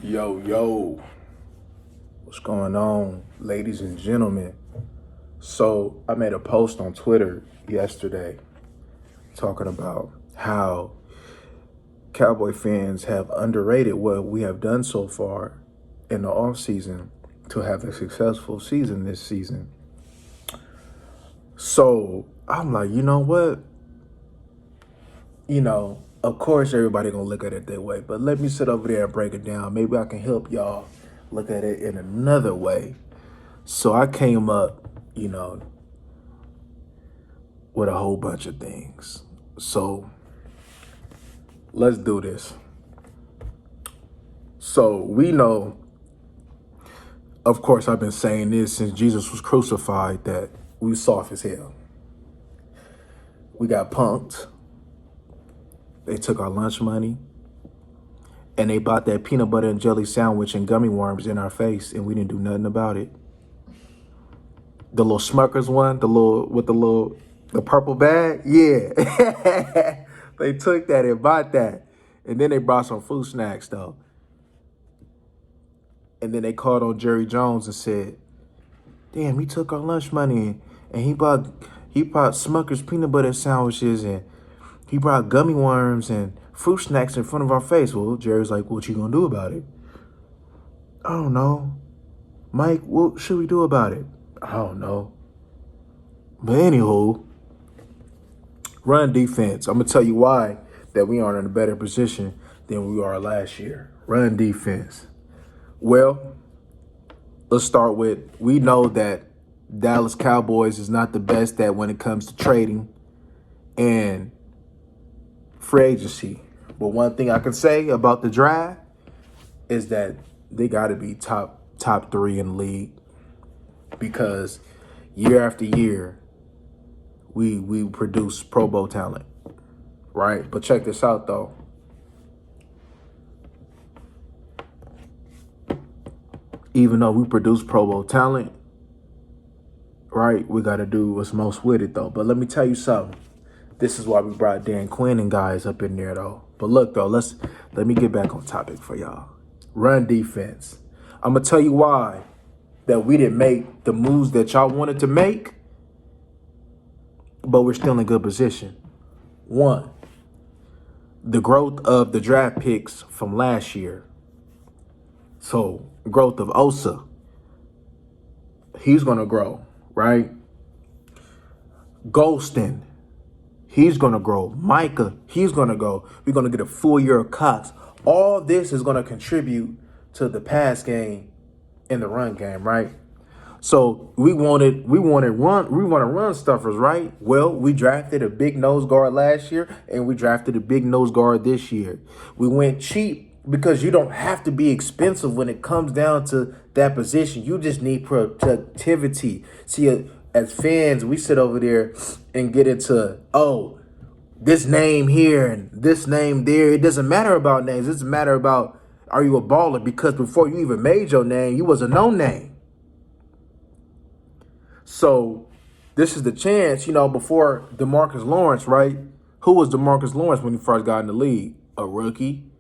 Yo, yo, what's going on, ladies and gentlemen? So, I made a post on Twitter yesterday talking about how Cowboy fans have underrated what we have done so far in the offseason to have a successful season this season. So, I'm like, you know what? Of course everybody gonna look at it that way, but let me sit over there and break it down. Maybe I can help y'all look at it in another way. So I came up, with a whole bunch of things. So let's do this. So we know, of course, I've been saying this since Jesus was crucified, that we soft as hell. We got punked. They took our lunch money and they bought that peanut butter and jelly sandwich and gummy worms in our face, and we didn't do nothing about it. The little Smuckers one, the purple bag, yeah. They took that and bought that. And then they brought some food snacks though. And then they called on Jerry Jones and said, damn, he took our lunch money and he bought Smucker's peanut butter sandwiches and he brought gummy worms and fruit snacks in front of our face. Well, Jerry's like, what you gonna do about it? I don't know. Mike, what should we do about it? I don't know. But anywho, run defense. I'm gonna tell you why that we aren't in a better position than we are last year. Run defense. Well, let's start with, we know that Dallas Cowboys is not the best at when it comes to trading and free agency. But one thing I can say about the draft is that they got to be top 3 in the league, because year after year we produce Pro Bowl talent, right? But check this out though. Even though we produce Pro Bowl talent, right, we got to do what's most with it though. But let me tell you something. This is why we brought Dan Quinn and guys up in there though. But look though, let me get back on topic for y'all. Run defense. I'm gonna tell you why that we didn't make the moves that y'all wanted to make, but we're still in good position. One, the growth of the draft picks from last year. So growth of Osa, he's gonna grow, right? Golston, he's going to grow. Micah, he's going to go. We're going to get a full year of Cox. All this is going to contribute to the pass game and the run game, right? So we want to run stuffers, right? Well, we drafted a big nose guard last year and we drafted a big nose guard this year. We went cheap because you don't have to be expensive when it comes down to that position. You just need productivity. See, as fans, we sit over there and get into, this name here and this name there. It doesn't matter about names. It doesn't matter about, are you a baller? Because before you even made your name, you was a no name. So this is the chance, before DeMarcus Lawrence, right? Who was DeMarcus Lawrence when he first got in the league? A rookie.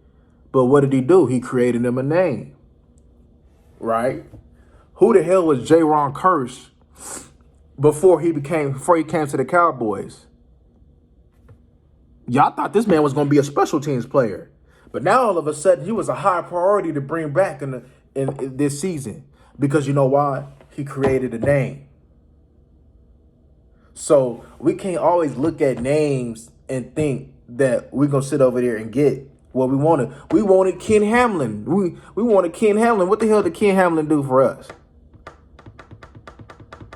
But what did he do? He created him a name, right? Who the hell was J-Ron Curse before he came to the Cowboys? Y'all thought this man was going to be a special teams player, but now all of a sudden he was a high priority to bring back in this season, because you know why? He created a name. So we can't always look at names and think that we're going to sit over there and get what we wanted. We wanted Ken Hamlin. We wanted Ken Hamlin. What the hell did Ken Hamlin do for us?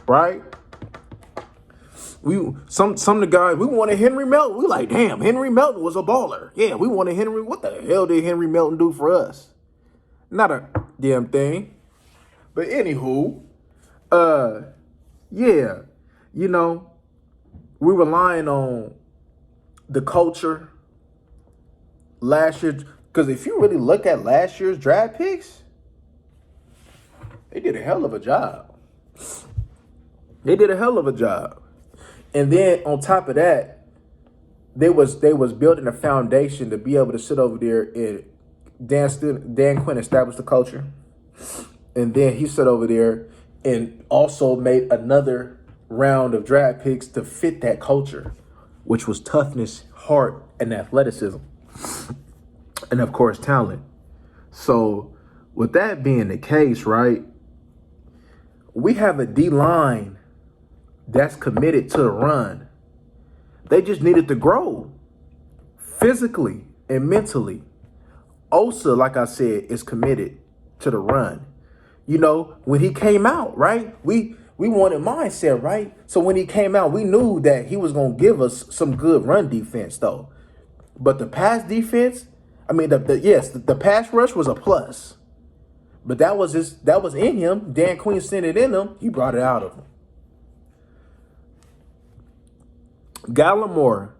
Right? Some of the guys, we wanted Henry Melton. We like, damn, Henry Melton was a baller. Yeah, we wanted Henry. What the hell did Henry Melton do for us? Not a damn thing. But anywho, yeah, we're relying on the culture last year. Because if you really look at last year's draft picks, they did a hell of a job. And then on top of that, they was building a foundation to be able to sit over there and Dan Quinn established the culture, and then he sat over there and also made another round of draft picks to fit that culture, which was toughness, heart, and athleticism, and of course talent. So with that being the case, right, we have a D-line that's committed to the run. They just needed to grow physically and mentally. Osa, like I said, is committed to the run. You know, when he came out, right, we wanted mindset, right? So when he came out, we knew that he was going to give us some good run defense, though. But the pass defense, I mean, the pass rush was a plus. But that was in him. Dan Quinn sent it in him. He brought it out of him. Gallimore,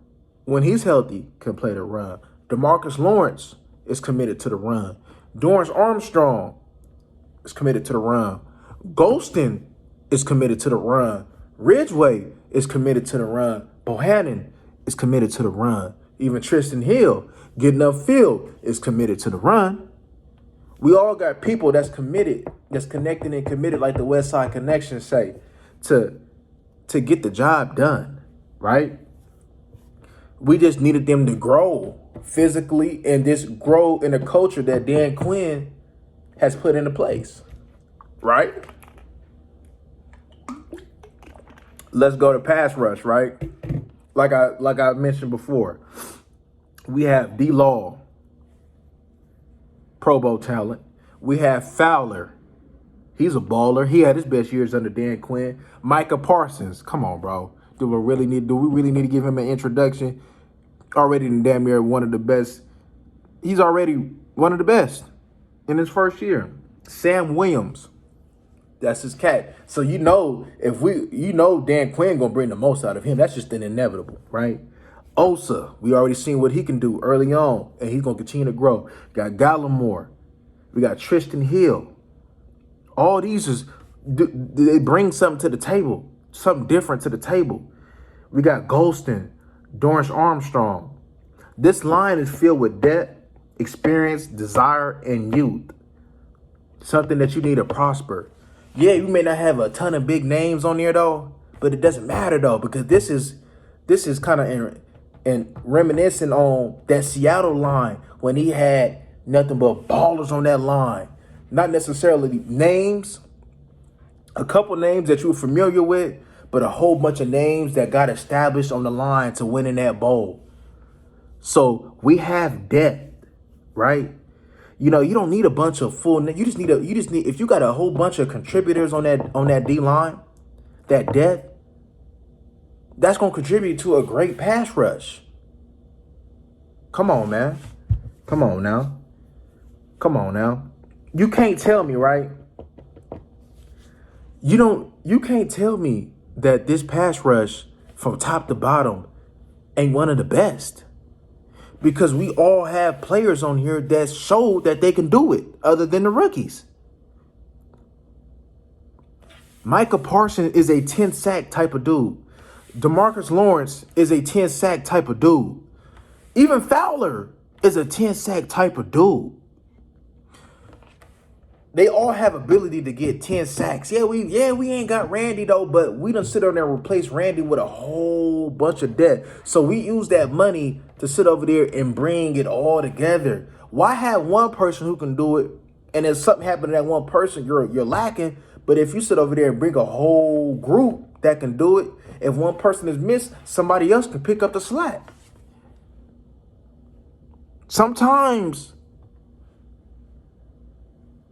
when he's healthy, can play the run. DeMarcus Lawrence is committed to the run. Dorrance Armstrong is committed to the run. Golston is committed to the run. Ridgeway is committed to the run. Bohannon is committed to the run. Even Tristan Hill, getting upfield, is committed to the run. We all got people that's committed, that's connected and committed, like the West Side Connection say, to get the job done, right? We just needed them to grow physically and just grow in a culture that Dan Quinn has put into place, right? Let's go to pass rush, right? Like I mentioned before, we have D-Law, Pro Bowl talent. We have Fowler. He's a baller. He had his best years under Dan Quinn. Micah Parsons. Come on, bro. Do we really need to give him an introduction? Already damn near one of the best. He's already one of the best in his first year. Sam Williams. That's his cat. So you know Dan Quinn gonna bring the most out of him. That's just an inevitable, right? Osa, we already seen what he can do early on, and he's gonna continue to grow. Got Gallimore, we got Tristan Hill. All these they bring something to the table, something different to the table. We got Golston, Dorrance Armstrong. This line is filled with depth, experience, desire, and youth. Something that you need to prosper. Yeah, you may not have a ton of big names on there though, but it doesn't matter though, because this is kind of and reminiscing on that Seattle line when he had nothing but ballers on that line. Not necessarily names, a couple names that you were familiar with, but a whole bunch of names that got established on the line to win in that bowl. So we have depth, right? You know, you don't need a bunch of you just need if you got a whole bunch of contributors on that D line, that depth, that's going to contribute to a great pass rush. Come on, man. Come on now. You can't tell me, right? You can't tell me that this pass rush from top to bottom ain't one of the best. Because we all have players on here that showed that they can do it other than the rookies. Micah Parsons is a 10-sack type of dude. DeMarcus Lawrence is a 10-sack type of dude. Even Fowler is a 10-sack type of dude. They all have ability to get 10 sacks. Yeah, we ain't got Randy though, but we done sit on there and replace Randy with a whole bunch of debt. So we use that money to sit over there and bring it all together. Why have one person who can do it, and if something happened to that one person, you're lacking? But if you sit over there and bring a whole group that can do it, if one person is missed, somebody else can pick up the slack. Sometimes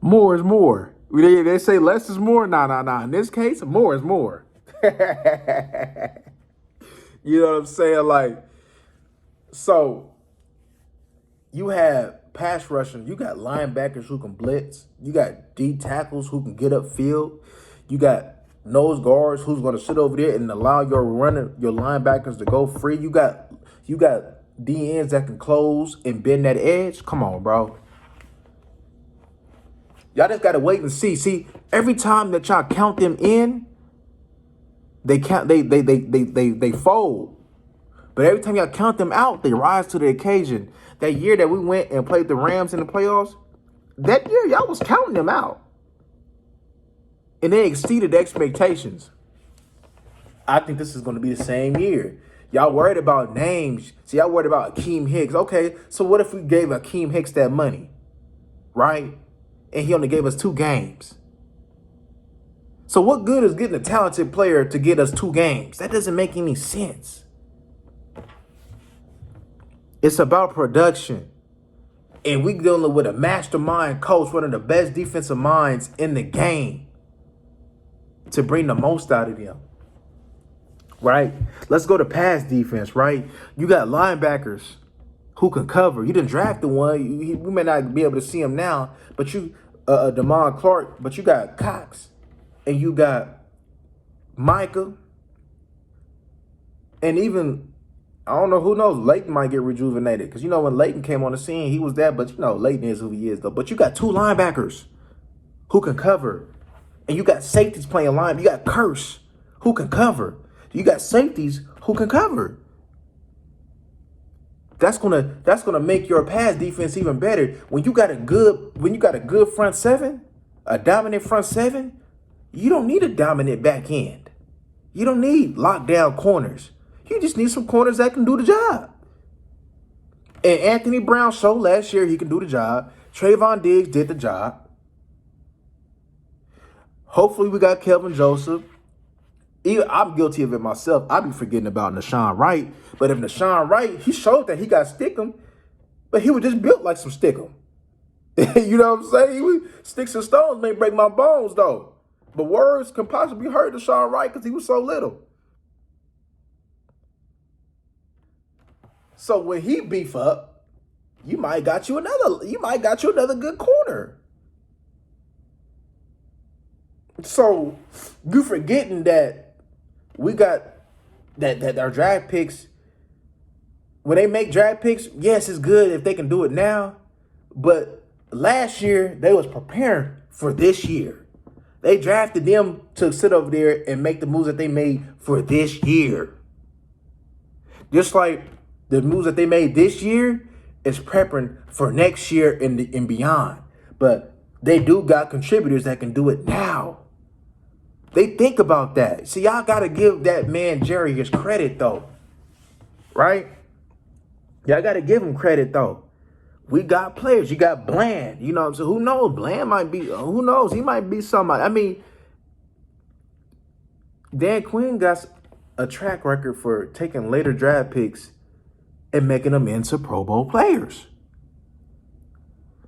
more is more. They say less is more. Nah. In this case, more is more. You know what I'm saying? Like, so you have pass rushing. You got linebackers who can blitz. You got D tackles who can get upfield. You got nose guards who's going to sit over there and allow your linebackers to go free. You got D ends that can close and bend that edge. Come on, bro. Y'all just gotta wait and see. See, every time that y'all count them in, they fold. But every time y'all count them out, they rise to the occasion. that year that we went and played the Rams in the playoffs, that year y'all was counting them out. And they exceeded expectations. I think this is going to be the same year. Y'all worried about names. See, y'all worried about Akeem Hicks. Okay, so what if we gave Akeem Hicks that money, right? And he only gave us 2 games. So what good is getting a talented player to get us 2 games? That doesn't make any sense. It's about production. And we dealing with a mastermind coach, one of the best defensive minds in the game, to bring the most out of them. Right? Let's go to pass defense, right? You got linebackers who can cover. You didn't draft the one. We may not be able to see him now, but you, Damon Clark, but you got Cox. And you got Micah. And even, I don't know, who knows, Leighton might get rejuvenated. Because, when Leighton came on the scene, he was that. But, Leighton is who he is, though. But you got 2 linebackers who can cover. And you got safeties playing line. You got Curse who can cover. You got safeties who can cover. That's gonna make your pass defense even better. When you got a good front seven, a dominant front seven, you don't need a dominant back end. You don't need lockdown corners. You just need some corners that can do the job. And Anthony Brown showed last year he can do the job. Trayvon Diggs did the job. Hopefully we got Kelvin Joseph. I'm guilty of it myself. I be forgetting about Nashawn Wright. But if Nashawn Wright, he showed that he got stickum, but he was just built like some stickum. You know what I'm saying? He was, sticks and stones may break my bones, though. But words can possibly hurt Nashawn Wright because he was so little. So when he beef up, you might got you another good corner. So you forgetting that we got that our draft picks, when they make draft picks, yes, it's good if they can do it now. But last year, they was preparing for this year. They drafted them to sit over there and make the moves that they made for this year. Just like the moves that they made this year is prepping for next year and beyond. But they do got contributors that can do it now. They think about that. See, y'all got to give that man Jerry his credit, though. Right? Y'all got to give him credit, though. We got players. You got Bland. So who knows? Bland might be, who knows? He might be somebody. I mean, Dan Quinn got a track record for taking later draft picks and making them into Pro Bowl players.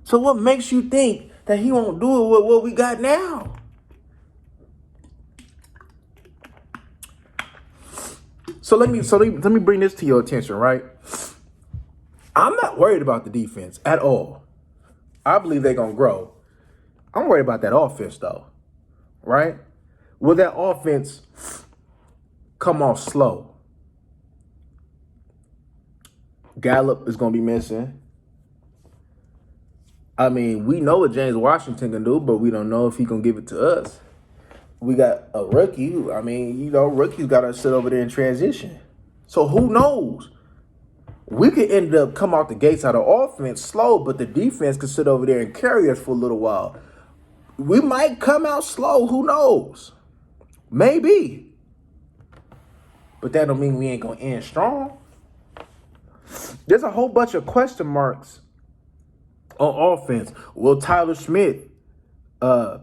So what makes you think that he won't do it with what we got now? So let me bring this to your attention, right? I'm not worried about the defense at all. I believe they're going to grow. I'm worried about that offense, though, right? Will that offense come off slow? Gallup is going to be missing. I mean, we know what James Washington can do, but we don't know if he can give it to us. We got a rookie. Rookies got to sit over there in transition. So who knows? We could end up come out the gates out of offense slow, but the defense could sit over there and carry us for a little while. We might come out slow. Who knows? Maybe. But that don't mean we ain't going to end strong. There's a whole bunch of question marks on offense. Will Tyler Smith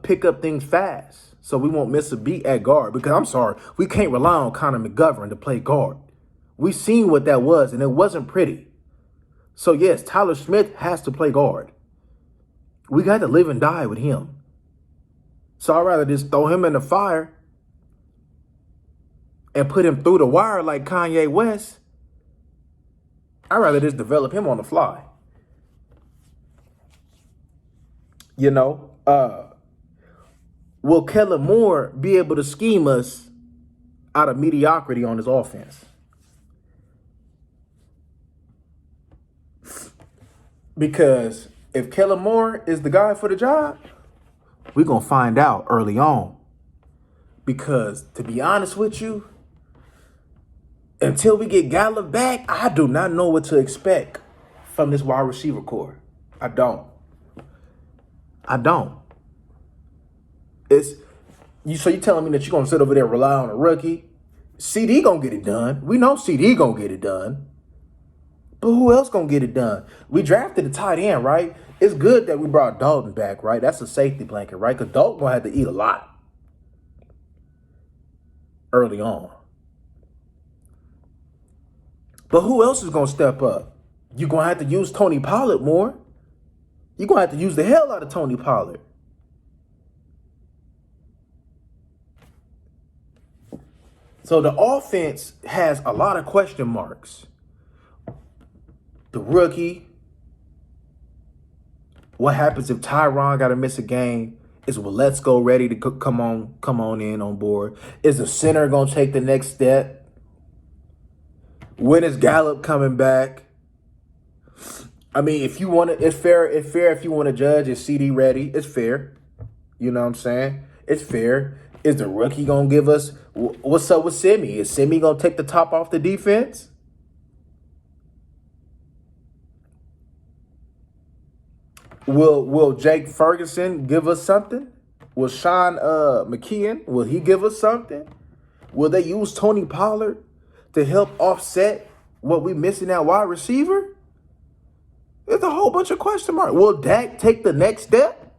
pick up things fast so we won't miss a beat at guard? Because I'm sorry, we can't rely on Connor McGovern to play guard. We seen what that was, and it wasn't pretty. So, yes, Tyler Smith has to play guard. We got to live and die with him. So I'd rather just throw him in the fire and put him through the wire like Kanye West. I'd rather just develop him on the fly. Will Kellen Moore be able to scheme us out of mediocrity on his offense? Because if Kellen Moore is the guy for the job, we're going to find out early on. Because to be honest with you, until we get Gallup back, I do not know what to expect from this wide receiver core. I don't. I don't. It's you. So you telling me that you're gonna sit over there and rely on a rookie? CD gonna get it done. We know CD gonna get it done. But who else gonna get it done? We drafted a tight end, right? It's good that we brought Dalton back, right? That's a safety blanket, right? Because Dalton gonna have to eat a lot early on. But who else is gonna step up? You're gonna have to use Tony Pollard more. You're gonna have to use the hell out of Tony Pollard. So the offense has a lot of question marks. The rookie. What happens if Tyron got to miss a game? Is Willetsko ready to come on in on board? Is the center going to take the next step? When is Gallup coming back? I mean, if you want to, it's fair if you want to judge, is CD ready? It's fair. You know what I'm saying? It's fair. Is the rookie going to give us, what's up with Simi? Is Simi going to take the top off the defense? Will Jake Ferguson give us something? Will Sean McKeon, will he give us something? Will they use Tony Pollard to help offset what we missing at wide receiver? There's a whole bunch of question marks. Will Dak take the next step?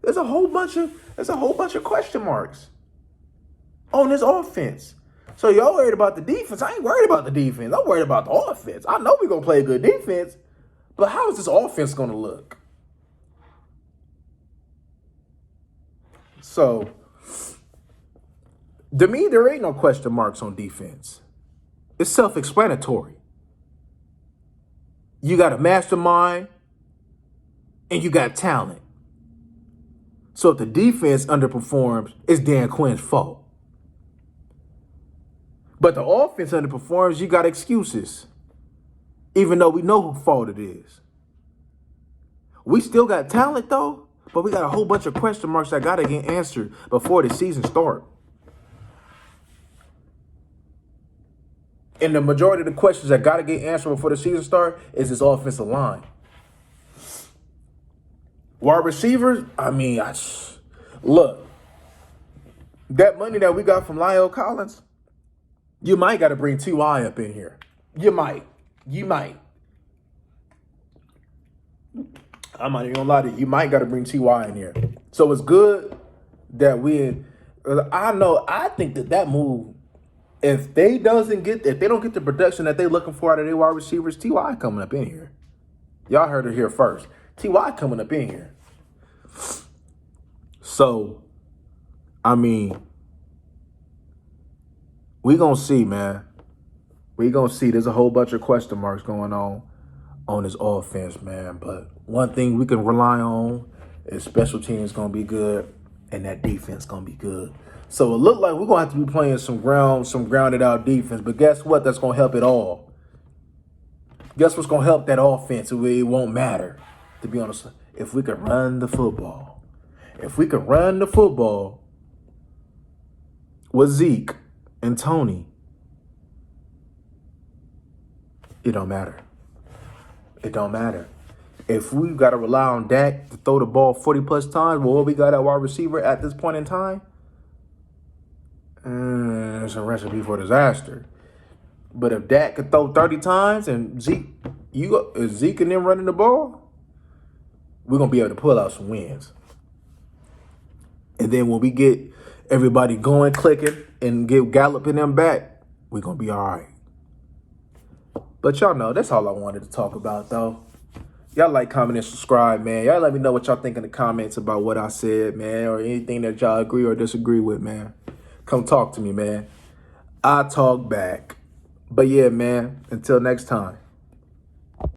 There's a whole bunch of question marks on this offense. So y'all worried about the defense. I ain't worried about the defense. I'm worried about the offense. I know we're going to play a good defense, but how is this offense going to look? So, to me, there ain't no question marks on defense. It's self-explanatory. You got a mastermind and you got talent. So if the defense underperforms, it's Dan Quinn's fault. But the offense underperforms, you got excuses. Even though we know whose fault it is. We still got talent, though, but we got a whole bunch of question marks that got to get answered before the season starts. And the majority of the questions that got to get answered before the season starts is this offensive line. Wide receivers, look, that money that we got from Lyle Collins, you might got to bring T.Y. up in here. You might. I'm not even gonna lie to you. You might got to bring T.Y. in here. So it's good that I think that move, if they don't get the production that they're looking for out of their wide receivers, T.Y. coming up in here. Y'all heard it here first. T.Y. coming up in here. So, we gonna see, man. We gonna see. There's a whole bunch of question marks going on this offense, man. But one thing we can rely on is special teams gonna be good and that defense gonna be good. So it looked like we're gonna have to be playing some grounded out defense. But guess what? That's gonna help it all. Guess what's gonna help that offense? It won't matter, to be honest. If we can run the football. If we can run the football with Zeke and Tony, it don't matter. It don't matter. If we got to rely on Dak to throw the ball 40-plus times, well, what we got at wide receiver at this point in time, it's a recipe for disaster. But if Dak could throw 30 times and Zeke and them running the ball, we're going to be able to pull out some wins. And then when we get everybody going, clicking, and get Gallup in them back, we're going to be all right. But y'all know, that's all I wanted to talk about, though. Y'all like, comment, and subscribe, man. Y'all let me know what y'all think in the comments about what I said, man, or anything that y'all agree or disagree with, man. Come talk to me, man. I talk back. But yeah, man, until next time.